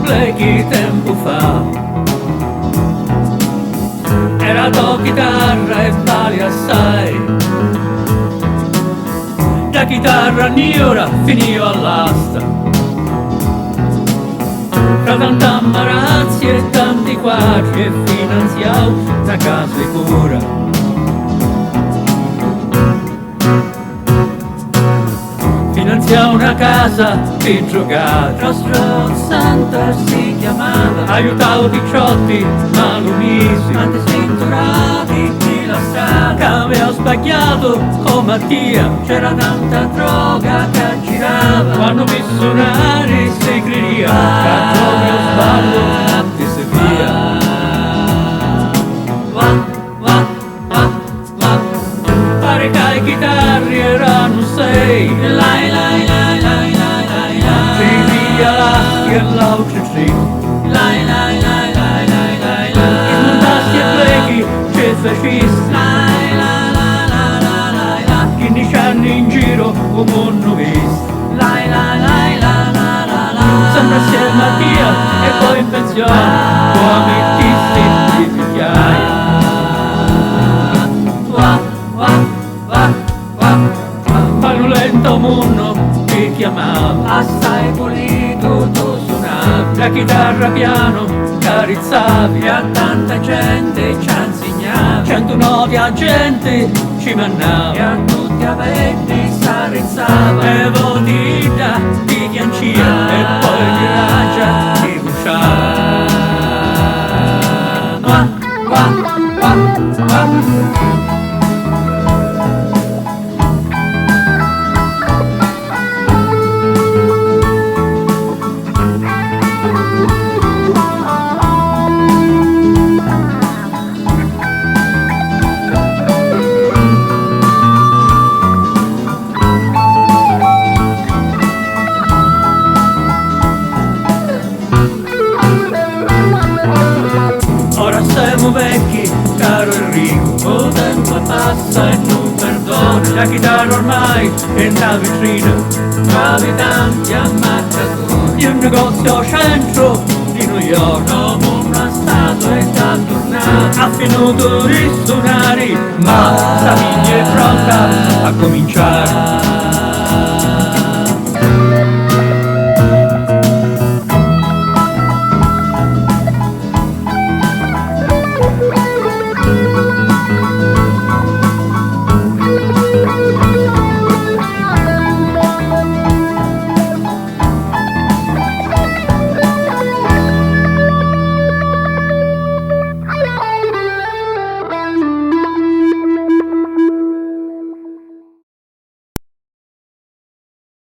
Blackie tempo fa. Era do chitarra e pali assai. Da chitarra ora finì all'asta. Fra tanta ammarazzi e tanti quadri e finanziau da casa e cura. Finanzia una casa per giocare. Nostro Santa si chiamava. Aiutavo picciotti malumisi, tanti sventurati di la strada. Che aveva sbagliato con Mattia, c'era tanta droga che girava. Quando mi suonare in segreteria, che proprio sballo ti seguia. Pare che le chitarre erano sei. E l'altro sì. I mondassi e Blackie ci fascisti. 15 anni in giro come hanno visto. Sempre assieme a Dio e poi in pensione come artisti di migliaia. Fanno lento mondo ti chiamava. Assai pulito tu suonavi. La chitarra piano carizzavi. E a tanta gente ci insegnavi. 109 a gente ci mannava. E a tutti aventi s'arrezzava. E vodita di chiancia e poi di raggia di busciava. Ora siamo vecchi, caro Enrico, il tempo passa e non perdona. La chitarra ormai è una vetrina, trovi tanti ammazzatori. Il negozio al centro di New York, come una statua è da tornare. Ha finito di suonare, ma la figlia è pronta a cominciare.